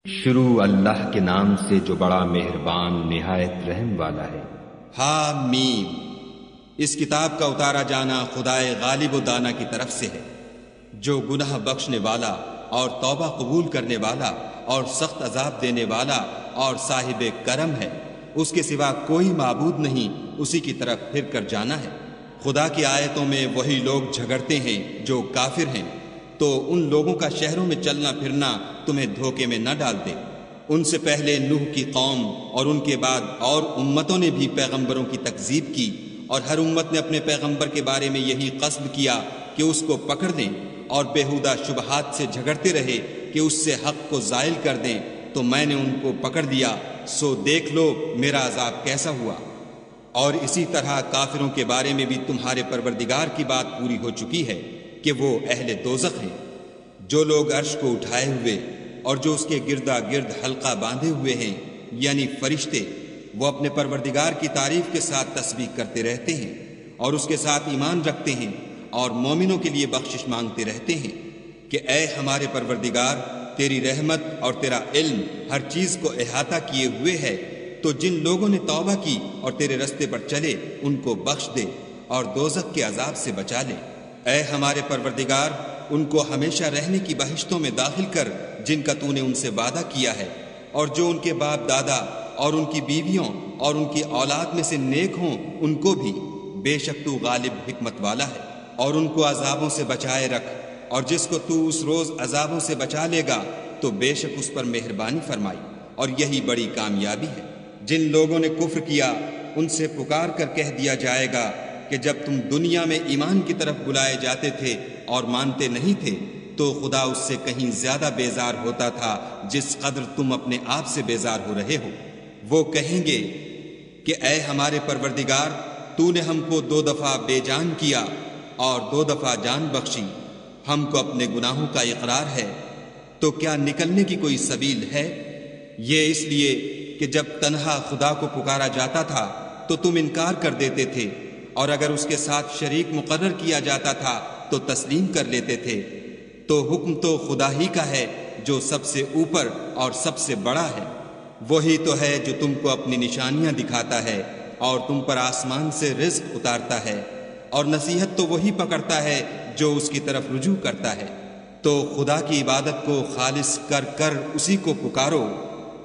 شروع اللہ کے نام سے جو بڑا مہربان نہایت رحم والا ہے۔ حامیم، اس کتاب کا اتارا جانا خدائے غالب و دانا کی طرف سے ہے، جو گناہ بخشنے والا اور توبہ قبول کرنے والا اور سخت عذاب دینے والا اور صاحب کرم ہے۔ اس کے سوا کوئی معبود نہیں، اسی کی طرف پھر کر جانا ہے۔ خدا کی آیتوں میں وہی لوگ جھگڑتے ہیں جو کافر ہیں، تو ان لوگوں کا شہروں میں چلنا پھرنا تمہیں دھوکے میں نہ ڈال دے۔ ان سے پہلے نوح کی قوم اور ان کے بعد اور امتوں نے بھی پیغمبروں کی تکذیب کی، اور ہر امت نے اپنے پیغمبر کے بارے میں یہی قصد کیا کہ اس کو پکڑ دیں، اور بےہودہ شبہات سے جھگڑتے رہے کہ اس سے حق کو زائل کر دیں، تو میں نے ان کو پکڑ لیا، سو دیکھ لو میرا عذاب کیسا ہوا۔ اور اسی طرح کافروں کے بارے میں بھی تمہارے پروردگار کی بات پوری ہو چکی ہے کہ وہ اہل دوزخ ہیں۔ جو لوگ عرش کو اٹھائے ہوئے اور جو اس کے گردا گرد حلقہ باندھے ہوئے ہیں، یعنی فرشتے، وہ اپنے پروردگار کی تعریف کے ساتھ تسبیح کرتے رہتے ہیں اور اس کے ساتھ ایمان رکھتے ہیں اور مومنوں کے لیے بخشش مانگتے رہتے ہیں کہ اے ہمارے پروردگار، تیری رحمت اور تیرا علم ہر چیز کو احاطہ کیے ہوئے ہے، تو جن لوگوں نے توبہ کی اور تیرے رستے پر چلے ان کو بخش دے اور دوزخ کے عذاب سے بچا لے۔ اے ہمارے پروردگار، ان کو ہمیشہ رہنے کی بہشتوں میں داخل کر جن کا تو نے ان سے وعدہ کیا ہے، اور جو ان کے باپ دادا اور ان کی بیویوں اور ان کی اولاد میں سے نیک ہوں ان کو بھی، بے شک تو غالب حکمت والا ہے۔ اور ان کو عذابوں سے بچائے رکھ، اور جس کو تو اس روز عذابوں سے بچا لے گا تو بے شک اس پر مہربانی فرمائی، اور یہی بڑی کامیابی ہے۔ جن لوگوں نے کفر کیا ان سے پکار کر کہہ دیا جائے گا کہ جب تم دنیا میں ایمان کی طرف بلائے جاتے تھے اور مانتے نہیں تھے تو خدا اس سے کہیں زیادہ بیزار ہوتا تھا جس قدر تم اپنے آپ سے بیزار ہو رہے ہو۔ وہ کہیں گے کہ اے ہمارے پروردگار، تو نے ہم کو 2 دفعہ بے جان کیا اور 2 دفعہ جان بخشی، ہم کو اپنے گناہوں کا اقرار ہے، تو کیا نکلنے کی کوئی سبیل ہے؟ یہ اس لیے کہ جب تنہا خدا کو پکارا جاتا تھا تو تم انکار کر دیتے تھے، اور اگر اس کے ساتھ شریک مقرر کیا جاتا تھا تو تسلیم کر لیتے تھے۔ تو حکم تو خدا ہی کا ہے جو سب سے اوپر اور سب سے بڑا ہے۔ وہی تو ہے جو تم کو اپنی نشانیاں دکھاتا ہے اور تم پر آسمان سے رزق اتارتا ہے، اور نصیحت تو وہی پکڑتا ہے جو اس کی طرف رجوع کرتا ہے۔ تو خدا کی عبادت کو خالص کر کر اسی کو پکارو،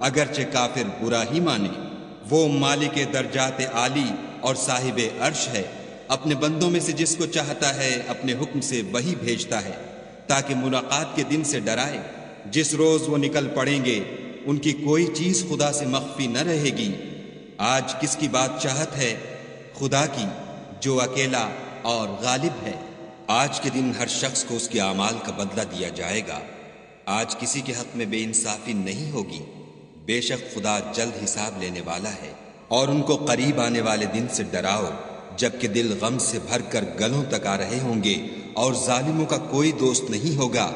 اگرچہ کافر برا ہی مانے۔ وہ مالک درجات عالی اور صاحب عرش ہے، اپنے بندوں میں سے جس کو چاہتا ہے اپنے حکم سے وہی بھیجتا ہے، تاکہ ملاقات کے دن سے ڈرائے۔ جس روز وہ نکل پڑیں گے ان کی کوئی چیز خدا سے مخفی نہ رہے گی۔ آج کس کی بات چاہت ہے؟ خدا کی، جو اکیلا اور غالب ہے۔ آج کے دن ہر شخص کو اس کے اعمال کا بدلہ دیا جائے گا۔ آج کسی کے حق میں بے انصافی نہیں ہوگی، بے شک خدا جلد حساب لینے والا ہے۔ اور ان کو قریب آنے والے دن سے ڈراؤ جبکہ دل غم سے بھر کر گلوں تک آ رہے ہوں گے، اور ظالموں کا کوئی دوست نہیں ہوگا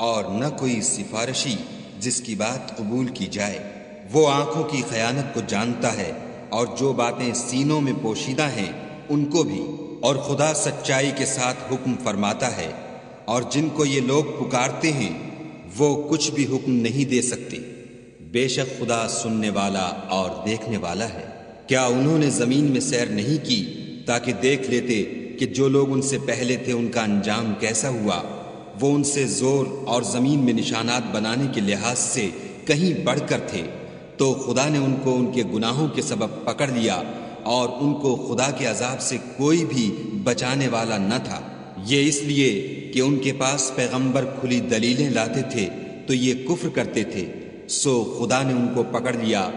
اور نہ کوئی سفارشی جس کی بات قبول کی جائے۔ وہ آنکھوں کی خیانت کو جانتا ہے اور جو باتیں سینوں میں پوشیدہ ہیں ان کو بھی، اور خدا سچائی کے ساتھ حکم فرماتا ہے، اور جن کو یہ لوگ پکارتے ہیں وہ کچھ بھی حکم نہیں دے سکتے۔ بے شک خدا سننے والا اور دیکھنے والا ہے۔ کیا انہوں نے زمین میں سیر نہیں کی تاکہ دیکھ لیتے کہ جو لوگ ان سے پہلے تھے ان کا انجام کیسا ہوا؟ وہ ان سے زور اور زمین میں نشانات بنانے کے لحاظ سے کہیں بڑھ کر تھے، تو خدا نے ان کو ان کے گناہوں کے سبب پکڑ لیا، اور ان کو خدا کے عذاب سے کوئی بھی بچانے والا نہ تھا۔ یہ اس لیے کہ ان کے پاس پیغمبر کھلی دلیلیں لاتے تھے تو یہ کفر کرتے تھے، سو خدا نے ان کو پکڑ لیا۔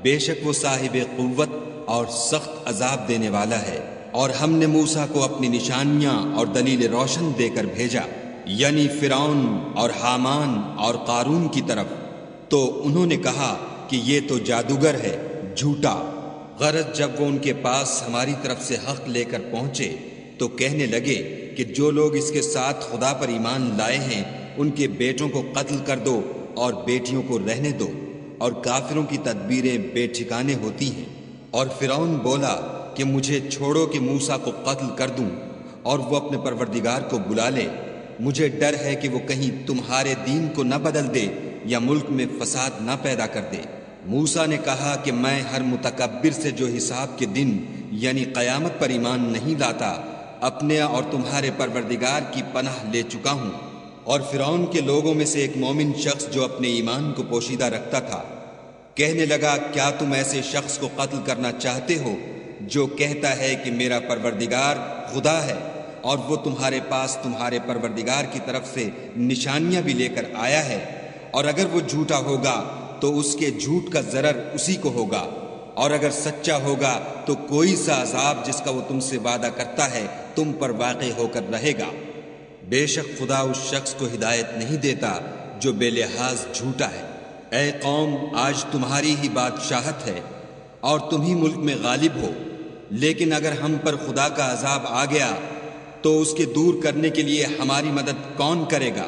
بے شک وہ صاحب قوت اور سخت عذاب دینے والا ہے۔ اور ہم نے موسیٰ کو اپنی نشانیاں اور دلیل روشن دے کر بھیجا، یعنی فرعون اور حامان اور قارون کی طرف، تو انہوں نے کہا کہ یہ تو جادوگر ہے، جھوٹا۔ غرض جب وہ ان کے پاس ہماری طرف سے حق لے کر پہنچے تو کہنے لگے کہ جو لوگ اس کے ساتھ خدا پر ایمان لائے ہیں ان کے بیٹوں کو قتل کر دو اور بیٹیوں کو رہنے دو، اور کافروں کی تدبیریں بے ٹھکانے ہوتی ہیں۔ اور فرعون بولا کہ مجھے چھوڑو کہ موسیٰ کو قتل کر دوں اور وہ اپنے پروردگار کو بلا لے، مجھے ڈر ہے کہ وہ کہیں تمہارے دین کو نہ بدل دے یا ملک میں فساد نہ پیدا کر دے۔ موسیٰ نے کہا کہ میں ہر متکبر سے جو حساب کے دن یعنی قیامت پر ایمان نہیں لاتا اپنے اور تمہارے پروردگار کی پناہ لے چکا ہوں۔ اور فرعون کے لوگوں میں سے ایک مومن شخص جو اپنے ایمان کو پوشیدہ رکھتا تھا کہنے لگا، کیا تم ایسے شخص کو قتل کرنا چاہتے ہو جو کہتا ہے کہ میرا پروردگار خدا ہے، اور وہ تمہارے پاس تمہارے پروردگار کی طرف سے نشانیاں بھی لے کر آیا ہے، اور اگر وہ جھوٹا ہوگا تو اس کے جھوٹ کا ضرر اسی کو ہوگا، اور اگر سچا ہوگا تو کوئی سا عذاب جس کا وہ تم سے وعدہ کرتا ہے تم پر واقع ہو کر رہے گا۔ بے شک خدا اس شخص کو ہدایت نہیں دیتا جو بے لحاظ جھوٹا ہے۔ اے قوم، آج تمہاری ہی بادشاہت ہے اور تم ہی ملک میں غالب ہو، لیکن اگر ہم پر خدا کا عذاب آ گیا تو اس کے دور کرنے کے لیے ہماری مدد کون کرے گا؟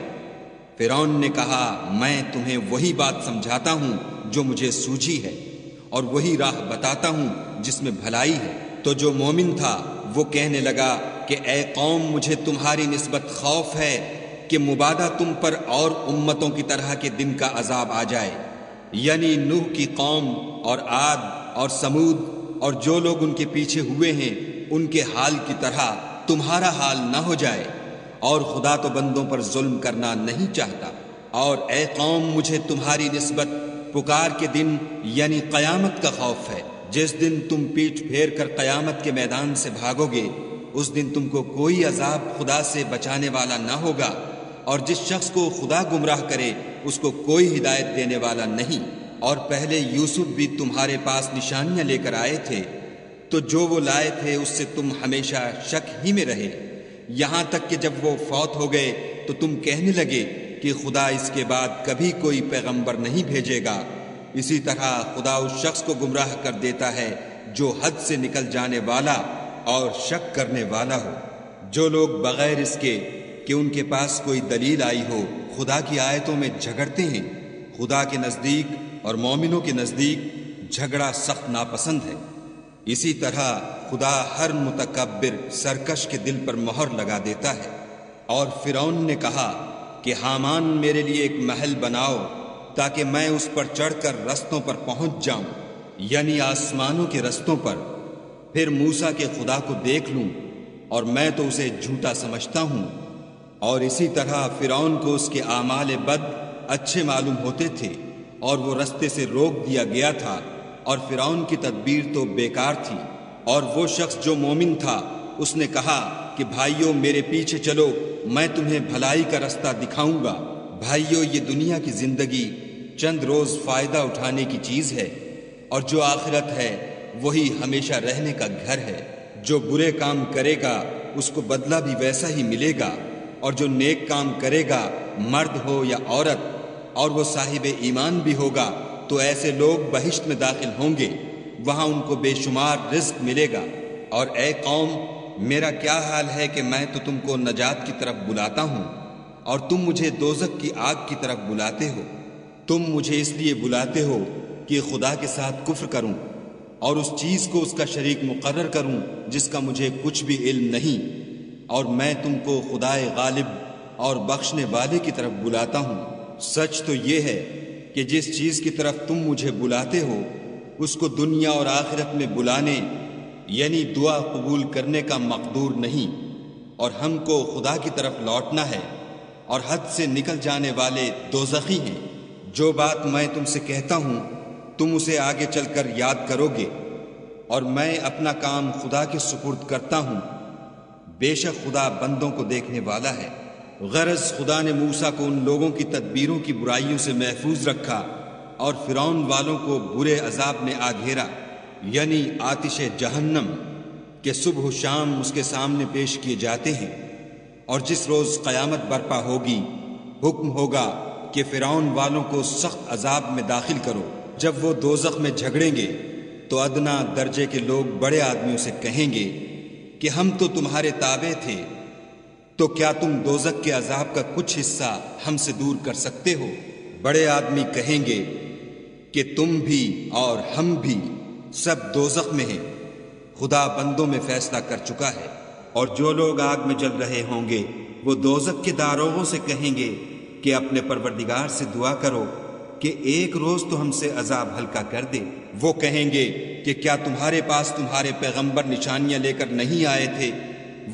فرعون نے کہا، میں تمہیں وہی بات سمجھاتا ہوں جو مجھے سوجھی ہے، اور وہی راہ بتاتا ہوں جس میں بھلائی ہے۔ تو جو مومن تھا وہ کہنے لگا کہ اے قوم، مجھے تمہاری نسبت خوف ہے کہ مبادا تم پر اور امتوں کی طرح کے دن کا عذاب آ جائے، یعنی نوح کی قوم اور عاد اور سمود اور جو لوگ ان کے پیچھے ہوئے ہیں ان کے حال کی طرح تمہارا حال نہ ہو جائے، اور خدا تو بندوں پر ظلم کرنا نہیں چاہتا۔ اور اے قوم، مجھے تمہاری نسبت پکار کے دن یعنی قیامت کا خوف ہے، جس دن تم پیٹھ پھیر کر قیامت کے میدان سے بھاگو گے، اس دن تم کو کوئی عذاب خدا سے بچانے والا نہ ہوگا، اور جس شخص کو خدا گمراہ کرے اس کو کوئی ہدایت دینے والا نہیں۔ اور پہلے یوسف بھی تمہارے پاس نشانیاں لے کر آئے تھے، تو جو وہ لائے تھے اس سے تم ہمیشہ شک ہی میں رہے، یہاں تک کہ جب وہ فوت ہو گئے تو تم کہنے لگے کہ خدا اس کے بعد کبھی کوئی پیغمبر نہیں بھیجے گا۔ اسی طرح خدا اس شخص کو گمراہ کر دیتا ہے جو حد سے نکل جانے والا اور شک کرنے والا ہو۔ جو لوگ بغیر اس کے کہ ان کے پاس کوئی دلیل آئی ہو خدا کی آیتوں میں جھگڑتے ہیں، خدا کے نزدیک اور مومنوں کے نزدیک جھگڑا سخت ناپسند ہے۔ اسی طرح خدا ہر متکبر سرکش کے دل پر مہر لگا دیتا ہے۔ اور فرعون نے کہا کہ حامان میرے لیے ایک محل بناؤ تاکہ میں اس پر چڑھ کر رستوں پر پہنچ جاؤں، یعنی آسمانوں کے رستوں پر، پھر موسیٰ کے خدا کو دیکھ لوں، اور میں تو اسے جھوٹا سمجھتا ہوں۔ اور اسی طرح فرعون کو اس کے اعمال بد اچھے معلوم ہوتے تھے اور وہ رستے سے روک دیا گیا تھا، اور فرعون کی تدبیر تو بیکار تھی۔ اور وہ شخص جو مومن تھا اس نے کہا کہ بھائیو میرے پیچھے چلو، میں تمہیں بھلائی کا رستہ دکھاؤں گا۔ بھائیو، یہ دنیا کی زندگی چند روز فائدہ اٹھانے کی چیز ہے، اور جو آخرت ہے وہی ہمیشہ رہنے کا گھر ہے۔ جو برے کام کرے گا اس کو بدلہ بھی ویسا ہی ملے گا، اور جو نیک کام کرے گا مرد ہو یا عورت اور وہ صاحب ایمان بھی ہوگا تو ایسے لوگ بہشت میں داخل ہوں گے، وہاں ان کو بے شمار رزق ملے گا۔ اور اے قوم، میرا کیا حال ہے کہ میں تو تم کو نجات کی طرف بلاتا ہوں اور تم مجھے دوزخ کی آگ کی طرف بلاتے ہو۔ تم مجھے اس لیے بلاتے ہو کہ خدا کے ساتھ کفر کروں اور اس چیز کو اس کا شریک مقرر کروں جس کا مجھے کچھ بھی علم نہیں، اور میں تم کو خدائے غالب اور بخشنے والے کی طرف بلاتا ہوں۔ سچ تو یہ ہے کہ جس چیز کی طرف تم مجھے بلاتے ہو اس کو دنیا اور آخرت میں بلانے یعنی دعا قبول کرنے کا مقدور نہیں، اور ہم کو خدا کی طرف لوٹنا ہے، اور حد سے نکل جانے والے دوزخی ہیں۔ جو بات میں تم سے کہتا ہوں تم اسے آگے چل کر یاد کرو گے، اور میں اپنا کام خدا کے سپرد کرتا ہوں، بے شک خدا بندوں کو دیکھنے والا ہے۔ غرض خدا نے موسیٰ کو ان لوگوں کی تدبیروں کی برائیوں سے محفوظ رکھا، اور فرعون والوں کو برے عذاب نے آ گھیرا، یعنی آتش جہنم کہ صبح و شام اس کے سامنے پیش کیے جاتے ہیں۔ اور جس روز قیامت برپا ہوگی حکم ہوگا کہ فرعون والوں کو سخت عذاب میں داخل کرو۔ جب وہ دوزخ میں جھگڑیں گے تو ادنا درجے کے لوگ بڑے آدمیوں سے کہیں گے کہ ہم تو تمہارے تابع تھے، تو کیا تم دوزخ کے عذاب کا کچھ حصہ ہم سے دور کر سکتے ہو؟ بڑے آدمی کہیں گے کہ تم بھی اور ہم بھی سب دوزخ میں ہیں، خدا بندوں میں فیصلہ کر چکا ہے۔ اور جو لوگ آگ میں جل رہے ہوں گے وہ دوزخ کے داروغوں سے کہیں گے کہ اپنے پروردگار سے دعا کرو کہ ایک روز تو ہم سے عذاب ہلکا کر دے۔ وہ کہیں گے کہ کیا تمہارے پاس تمہارے پیغمبر نشانیاں لے کر نہیں آئے تھے؟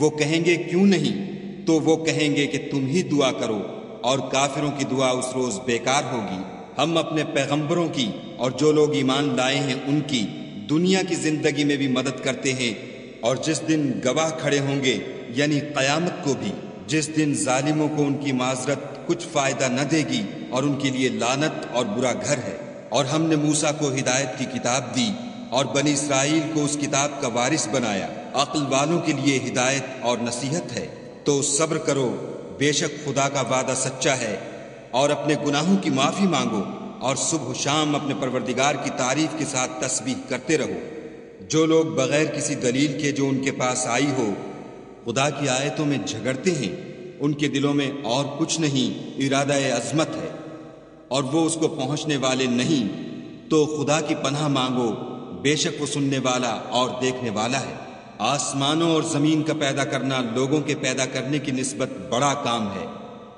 وہ کہیں گے کیوں نہیں؟ تو وہ کہیں گے کہ تم ہی دعا کرو، اور کافروں کی دعا اس روز بیکار ہوگی۔ ہم اپنے پیغمبروں کی اور جو لوگ ایمان لائے ہیں ان کی دنیا کی زندگی میں بھی مدد کرتے ہیں، اور جس دن گواہ کھڑے ہوں گے یعنی قیامت کو بھی، جس دن ظالموں کو ان کی معذرت کچھ فائدہ نہ دے گی اور ان کے لیے لعنت اور برا گھر ہے۔ اور ہم نے موسیٰ کو ہدایت کی کتاب دی اور بنی اسرائیل کو اس کتاب کا وارث بنایا۔ عقل والوں کے لیے ہدایت اور نصیحت ہے، تو صبر کرو، بے شک خدا کا وعدہ سچا ہے۔ اور اپنے گناہوں کی معافی مانگو، اور صبح و شام اپنے پروردگار کی تعریف کے ساتھ تسبیح کرتے رہو۔ جو لوگ بغیر کسی دلیل کے جو ان کے پاس آئی ہو خدا کی آیتوں میں جھگڑتے ہیں، ان کے دلوں میں اور کچھ نہیں، ارادہ عظمت ہے اور وہ اس کو پہنچنے والے نہیں، تو خدا کی پناہ مانگو، بے شک وہ سننے والا اور دیکھنے والا ہے۔ آسمانوں اور زمین کا پیدا کرنا لوگوں کے پیدا کرنے کی نسبت بڑا کام ہے،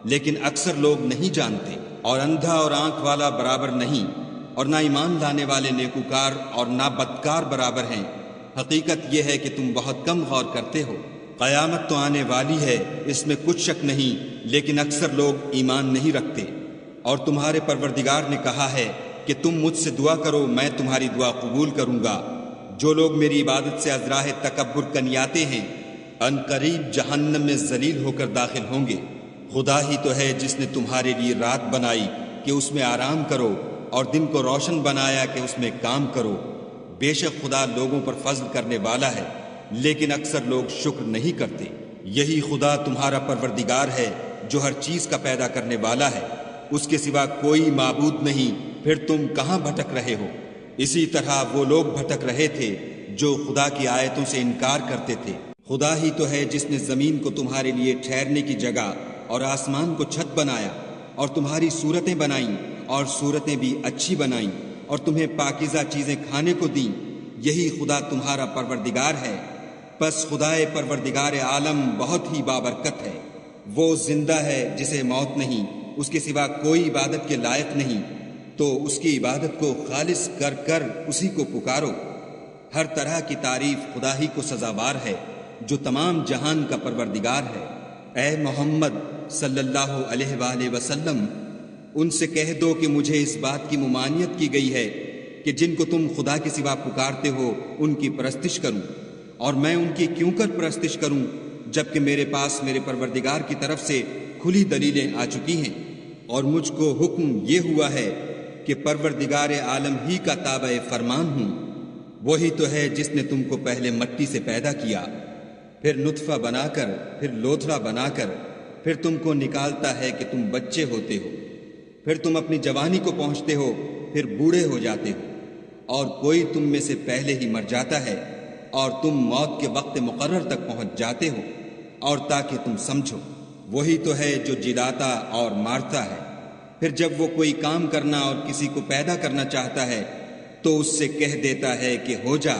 لیکن اکثر لوگ نہیں جانتے۔ اور اندھا اور آنکھ والا برابر نہیں، اور نہ ایمان لانے والے نیکوکار اور نہ بدکار برابر ہیں۔ حقیقت یہ ہے کہ تم بہت کم غور کرتے ہو۔ قیامت تو آنے والی ہے، اس میں کچھ شک نہیں، لیکن اکثر لوگ ایمان نہیں رکھتے۔ اور تمہارے پروردگار نے کہا ہے کہ تم مجھ سے دعا کرو، میں تمہاری دعا قبول کروں گا۔ جو لوگ میری عبادت سے ازراہ تکبر کنیاتے ہیں، ان قریب جہنم میں ذلیل ہو کر داخل ہوں گے۔ خدا ہی تو ہے جس نے تمہارے لیے رات بنائی کہ اس میں آرام کرو، اور دن کو روشن بنایا کہ اس میں کام کرو۔ بے شک خدا لوگوں پر فضل کرنے والا ہے، لیکن اکثر لوگ شکر نہیں کرتے۔ یہی خدا تمہارا پروردگار ہے جو ہر چیز کا پیدا کرنے والا ہے، اس کے سوا کوئی معبود نہیں، پھر تم کہاں بھٹک رہے ہو؟ اسی طرح وہ لوگ بھٹک رہے تھے جو خدا کی آیتوں سے انکار کرتے تھے۔ خدا ہی تو ہے جس نے زمین کو تمہارے لیے ٹھہرنے کی جگہ اور آسمان کو چھت بنایا، اور تمہاری صورتیں بنائیں، اور صورتیں بھی اچھی بنائیں، اور تمہیں پاکیزہ چیزیں کھانے کو دیں۔ یہی خدا تمہارا پروردگار ہے۔ پس خدائے پروردگار عالم بہت ہی بابرکت ہے۔ وہ زندہ ہے جسے موت نہیں، اس کے سوا کوئی عبادت کے لائق نہیں، تو اس کی عبادت کو خالص کر کر اسی کو پکارو۔ ہر طرح کی تعریف خدا ہی کو سزاوار ہے جو تمام جہان کا پروردگار ہے۔ اے محمد صلی اللہ علیہ وآلہ وسلم، ان سے کہہ دو کہ مجھے اس بات کی ممانعت کی گئی ہے کہ جن کو تم خدا کے سوا پکارتے ہو ان کی پرستش کروں، اور میں ان کی کیوں کر پرستش کروں جبکہ میرے پاس میرے پروردگار کی طرف سے کھلی دلیلیں آ چکی ہیں، اور مجھ کو حکم یہ ہوا ہے کہ پروردگار عالم ہی کا تابع فرمان ہوں۔ وہی تو ہے جس نے تم کو پہلے مٹی سے پیدا کیا، پھر نطفہ بنا کر، پھر لوتھڑا بنا کر، پھر تم کو نکالتا ہے کہ تم بچے ہوتے ہو، پھر تم اپنی جوانی کو پہنچتے ہو، پھر بوڑھے ہو جاتے ہو، اور کوئی تم میں سے پہلے ہی مر جاتا ہے، اور تم موت کے وقت مقرر تک پہنچ جاتے ہو، اور تاکہ تم سمجھو۔ وہی تو ہے جو جلاتا اور مارتا ہے، پھر جب وہ کوئی کام کرنا اور کسی کو پیدا کرنا چاہتا ہے تو اس سے کہہ دیتا ہے کہ ہو جا،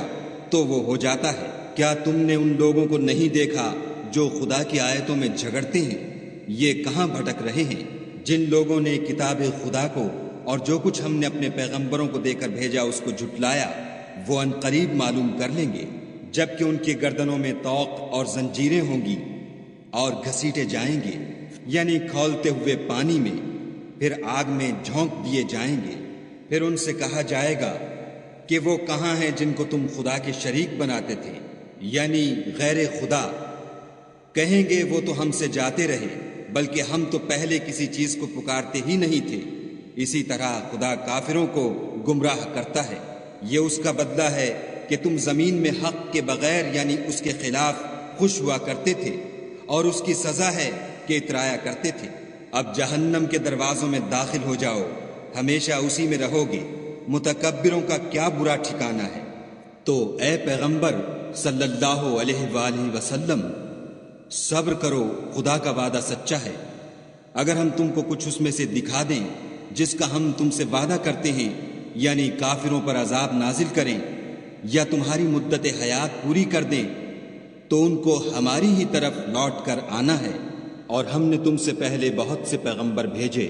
تو وہ ہو جاتا ہے۔ کیا تم نے ان لوگوں کو نہیں دیکھا جو خدا کی آیتوں میں جھگڑتے ہیں؟ یہ کہاں بھٹک رہے ہیں؟ جن لوگوں نے کتاب خدا کو اور جو کچھ ہم نے اپنے پیغمبروں کو دے کر بھیجا اس کو جھٹلایا، وہ ان قریب معلوم کر لیں گے، جبکہ ان کی گردنوں میں طوق اور زنجیریں ہوں گی اور گھسیٹے جائیں گے، یعنی کھولتے ہوئے پانی میں، پھر آگ میں جھونک دیے جائیں گے۔ پھر ان سے کہا جائے گا کہ وہ کہاں ہیں جن کو تم خدا کے شریک بناتے تھے، یعنی غیر خدا؟ کہیں گے وہ تو ہم سے جاتے رہے، بلکہ ہم تو پہلے کسی چیز کو پکارتے ہی نہیں تھے۔ اسی طرح خدا کافروں کو گمراہ کرتا ہے۔ یہ اس کا بدلہ ہے کہ تم زمین میں حق کے بغیر یعنی اس کے خلاف خوش ہوا کرتے تھے، اور اس کی سزا ہے کہ اترایا کرتے تھے۔ اب جہنم کے دروازوں میں داخل ہو جاؤ، ہمیشہ اسی میں رہو گے، متکبروں کا کیا برا ٹھکانہ ہے۔ تو اے پیغمبر صلی اللہ علیہ وآلہ وسلم، صبر کرو، خدا کا وعدہ سچا ہے۔ اگر ہم تم کو کچھ اس میں سے دکھا دیں جس کا ہم تم سے وعدہ کرتے ہیں، یعنی کافروں پر عذاب نازل کریں یا تمہاری مدت حیات پوری کر دیں، تو ان کو ہماری ہی طرف لوٹ کر آنا ہے۔ اور ہم نے تم سے پہلے بہت سے پیغمبر بھیجے،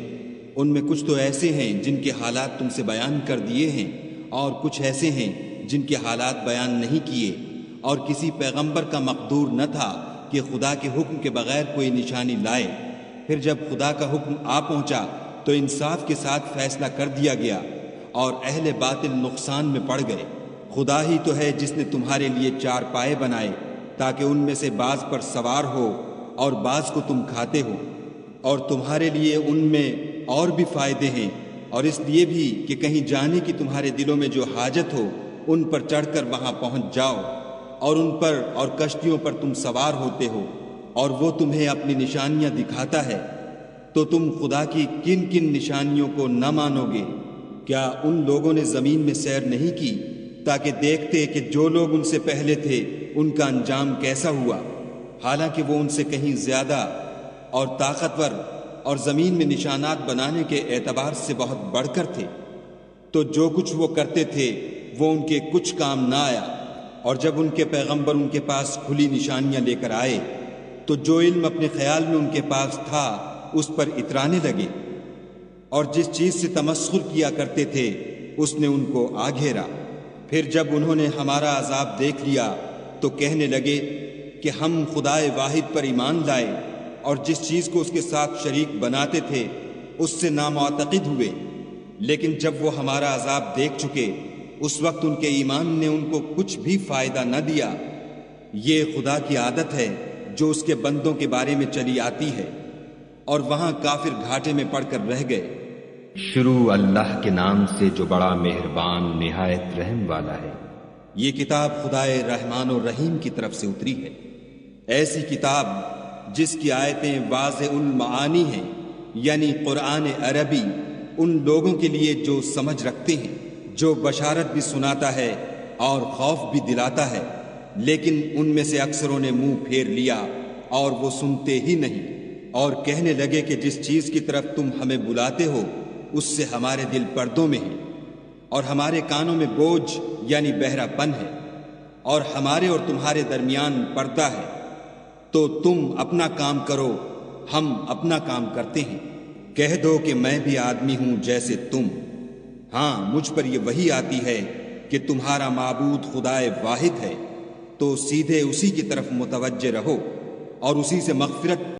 ان میں کچھ تو ایسے ہیں جن کے حالات تم سے بیان کر دیے ہیں، اور کچھ ایسے ہیں جن کے حالات بیان نہیں کیے، اور کسی پیغمبر کا مقدور نہ تھا کہ خدا کے حکم کے بغیر کوئی نشانی لائے۔ پھر جب خدا کا حکم آ پہنچا تو انصاف کے ساتھ فیصلہ کر دیا گیا، اور اہل باطل نقصان میں پڑ گئے۔ خدا ہی تو ہے جس نے تمہارے لیے 4 پائے بنائے تاکہ ان میں سے بعض پر سوار ہو اور بعض کو تم کھاتے ہو، اور تمہارے لیے ان میں اور بھی فائدے ہیں، اور اس لیے بھی کہ کہیں جانے کی تمہارے دلوں میں جو حاجت ہو ان پر چڑھ کر وہاں پہنچ جاؤ، اور ان پر اور کشتیوں پر تم سوار ہوتے ہو، اور وہ تمہیں اپنی نشانیاں دکھاتا ہے۔ تو تم خدا کی کن کن نشانیوں کو نہ مانو گے؟ کیا ان لوگوں نے زمین میں سیر نہیں کی تاکہ دیکھتے کہ جو لوگ ان سے پہلے تھے ان کا انجام کیسا ہوا، حالانکہ وہ ان سے کہیں زیادہ اور طاقتور اور زمین میں نشانات بنانے کے اعتبار سے بہت بڑھ کر تھے؟ تو جو کچھ وہ کرتے تھے وہ ان کے کچھ کام نہ آیا، اور جب ان کے پیغمبر ان کے پاس کھلی نشانیاں لے کر آئے تو جو علم اپنے خیال میں ان کے پاس تھا اس پر اترانے لگے، اور جس چیز سے تمسخر کیا کرتے تھے اس نے ان کو آ گھیرا۔ پھر جب انہوں نے ہمارا عذاب دیکھ لیا تو کہنے لگے کہ ہم خدائے واحد پر ایمان لائے، اور جس چیز کو اس کے ساتھ شریک بناتے تھے اس سے نامعتقد ہوئے۔ لیکن جب وہ ہمارا عذاب دیکھ چکے اس وقت ان کے ایمان نے ان کو کچھ بھی فائدہ نہ دیا۔ یہ خدا کی عادت ہے جو اس کے بندوں کے بارے میں چلی آتی ہے، اور وہاں کافر گھاٹے میں پڑ کر رہ گئے۔ شروع اللہ کے نام سے جو بڑا مہربان نہایت رحم والا ہے۔ یہ کتاب خدائے رحمان و رحیم کی طرف سے اتری ہے، ایسی کتاب جس کی آیتیں واضح المعانی ہیں، یعنی قرآن عربی ان لوگوں کے لیے جو سمجھ رکھتے ہیں، جو بشارت بھی سناتا ہے اور خوف بھی دلاتا ہے، لیکن ان میں سے اکثروں نے منہ پھیر لیا اور وہ سنتے ہی نہیں، اور کہنے لگے کہ جس چیز کی طرف تم ہمیں بلاتے ہو اس سے ہمارے دل پردوں میں ہیں، اور ہمارے کانوں میں بوجھ یعنی بہرا پن ہے، اور ہمارے اور تمہارے درمیان پردہ ہے، تو تم اپنا کام کرو، ہم اپنا کام کرتے ہیں۔ کہہ دو کہ میں بھی آدمی ہوں جیسے تم، ہاں مجھ پر یہ وحی آتی ہے کہ تمہارا معبود خدائے واحد ہے، تو سیدھے اسی کی طرف متوجہ رہو اور اسی سے مغفرت